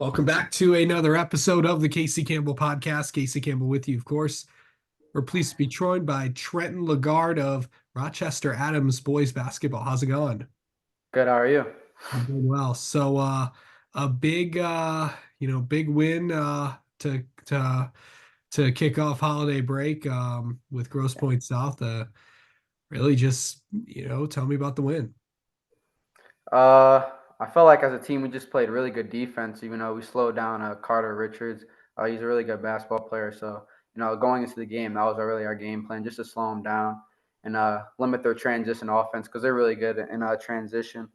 Welcome back to another episode of the Casey Campbell podcast. Casey Campbell with you, of course. We're pleased to be joined by Trenton LaGarde of Rochester Adams boys basketball. How's it going? Good, how are you? I'm doing well. A big big win to kick off holiday break with Grosse Pointe South. Really just, tell me about the win. I felt like as a team we just played really good defense, even though we slowed down Carter Richards. He's a really good basketball player, so going into the game, that was really our game plan, just to slow them down and limit their transition offense because they're really good in transition.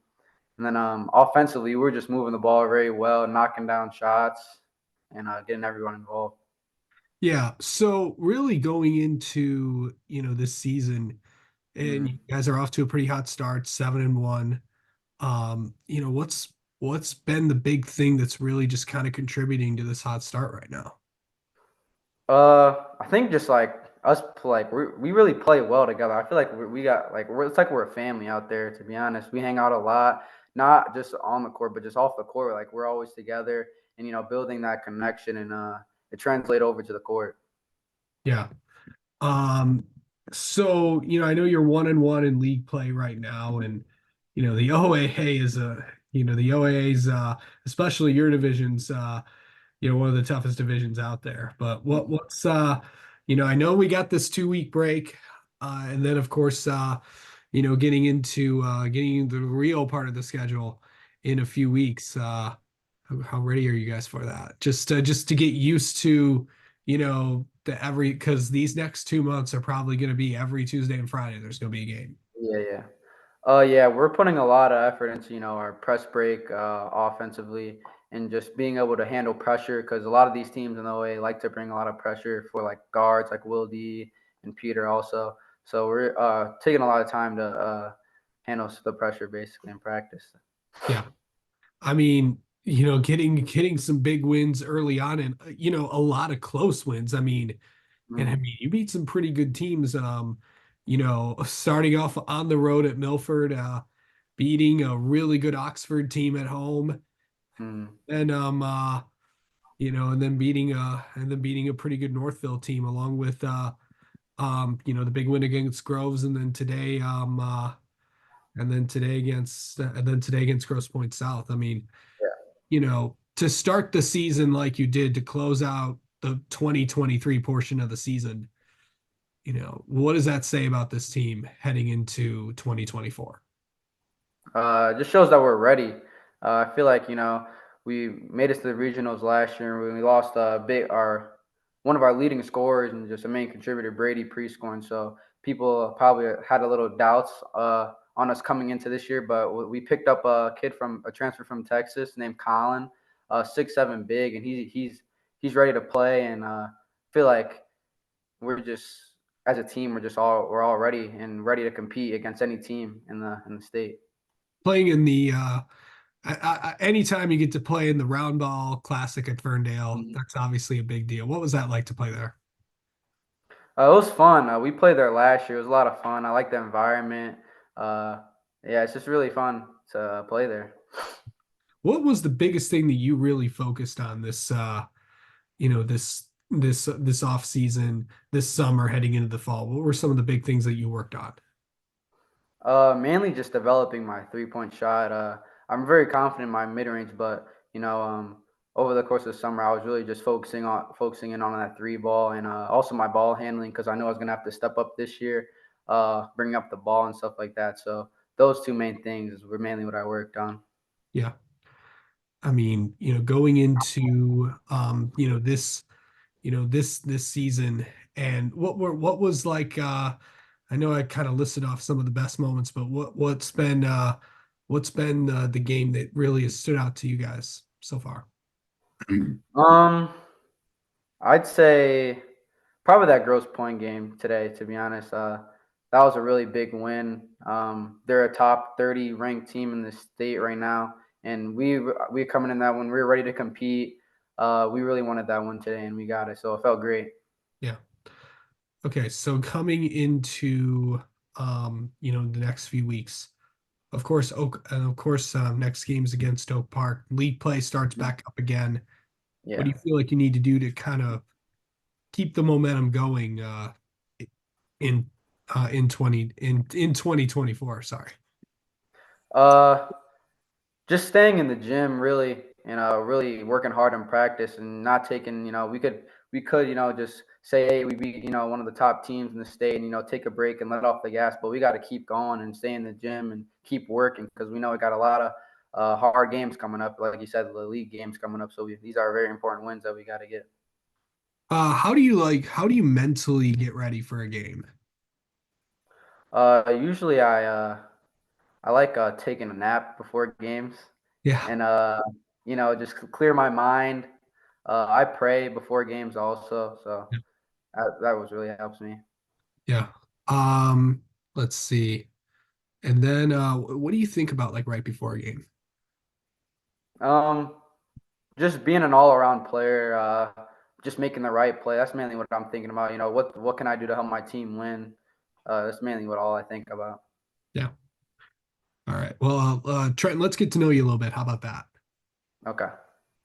And then offensively, we were just moving the ball very well, knocking down shots, and getting everyone involved. Yeah, so really going into, this season, and you Mhm. guys are off to a pretty hot start, 7-1. What's been the big thing that's really just kind of contributing to this hot start right now? I think just like us, like we really play well together. I feel like we got like it's like we're a family out there. To be honest, we hang out a lot, not just on the court, but just off the court. Like we're always together, and building that connection, and it translate over to the court. Yeah. Um, I know you're 1-1 in league play right now, and the OAA is the OAA's especially your division's one of the toughest divisions out there. But I know we got this 2 week break, and then of course getting into the real part of the schedule in a few weeks. How ready are you guys for that? Just to get used to, because these next 2 months are probably going to be every Tuesday and Friday. There's going to be a game. Yeah, yeah. Yeah, we're putting a lot of effort into our press break offensively and just being able to handle pressure because a lot of these teams in the OA like to bring a lot of pressure for like guards like Will D and Peter also. So we're taking a lot of time to handle the pressure basically in practice. Yeah. I mean, getting some big wins early on and a lot of close wins. Mm, You beat some pretty good teams. Starting off on the road at Milford, beating a really good Oxford team at home, mm, and and then beating a pretty good Northville team along with the big win against Groves, and then today against Grosse Pointe South. To start the season like you did to close out the 2023 portion of the season, what does that say about this team heading into 2024? it just shows that we're ready. I feel like we made it to the regionals last year when we lost big our one of our leading scorers and just a main contributor, Brady pre-scoring. So people probably had a little doubts on us coming into this year, but we picked up a kid from a transfer from Texas named Colin, 6'7" big, and he's ready to play. And feel like we're just as a team we're all ready and ready to compete against any team in the state. Playing in the anytime you get to play in the round ball classic at Ferndale, Mhm. that's obviously a big deal. What was that like to play there? It was fun. We played there last year. It was a lot of fun. I like the environment. Uh, yeah, it's just really fun to play there. What was the biggest thing that you really focused on this off season, this summer heading into the fall? What were some of the big things that you worked on? Mainly just developing my 3-point shot. I'm very confident in my mid range, but over the course of the summer, I was really just focusing in on that three ball and also my ball handling because I know I was gonna have to step up this year, bring up the ball and stuff like that. So those two main things were mainly what I worked on. Yeah. Going into this season, and what was like I know I kind of listed off some of the best moments, but what's been the game that really has stood out to you guys so far? Um, I'd say probably that Gross Point game today. To be honest, that was a really big win. They're a top 30 ranked team in the state right now, and we coming in that one. We were ready to compete. We really wanted that one today, and we got it. So it felt great. Yeah. Okay, so coming into the next few weeks, Next game's against Oak Park. League play starts Mhm. back up again. What Yeah. do you feel like you need to do to kind of keep the momentum going in in 2024? Sorry. Uh, just staying in the gym, really, really working hard in practice and not taking, we could, just say, hey, we beat, one of the top teams in the state, and take a break and let off the gas. But we got to keep going and stay in the gym and keep working because we know we got a lot of hard games coming up. Like you said, the league games coming up. So these are very important wins that we got to get. How do you mentally get ready for a game? Usually I like taking a nap before games Yeah, and just clear my mind. I pray before games also, so that was really helps me. yeah. Um, let's see. And then what do you think about like right before a game? Um, just being an all-around player, just making the right play. That's mainly what I'm thinking about. What can I do to help my team win? That's mainly what all I think about. Yeah. All right. Well, Trenton, let's get to know you a little bit. How about that? Okay,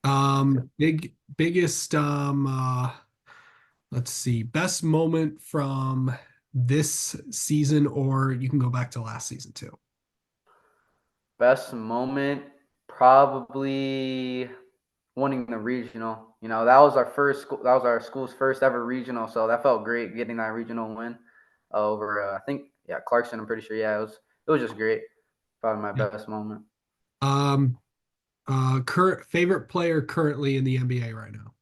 sounds good. Biggest let's see, best moment from this season, or you can go back to last season too. Best moment, probably winning the regional. That was our first school. That was our school's first ever regional. So that felt great getting that regional win over. I think Clarkson. I'm pretty sure. Yeah, it was just great. Probably my Yeah. best moment. Um, Current favorite player currently in the NBA right now.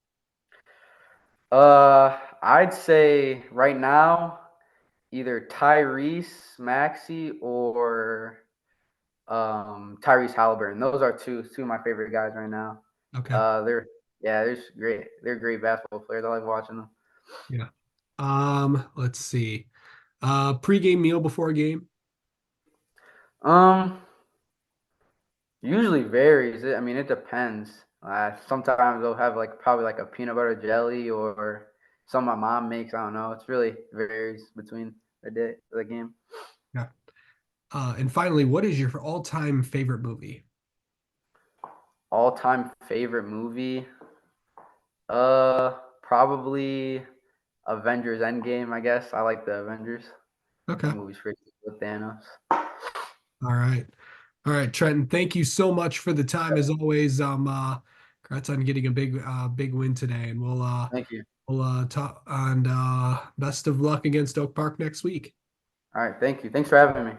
I'd say right now either Tyrese Maxey or Tyrese Halliburton. Those are two of my favorite guys right now. Okay. They're they're great. They're great basketball players. I like watching them. Yeah. Let's see. Pregame meal before a game. Um, Usually varies. I mean, it depends. Sometimes they'll have like probably like a peanut butter jelly or some my mom makes. I don't know. It's really varies between the game. Yeah. And finally, what is your all-time favorite movie? All time favorite movie. Probably Avengers Endgame. I guess I like the Avengers. Okay. That movie's pretty good with Thanos. All right. All right, Trenton, thank you so much for the time as always. Congrats on getting a big win today, and Thank you. we'll talk and best of luck against Oak Park next week. All right. Thank you. Thanks for having me.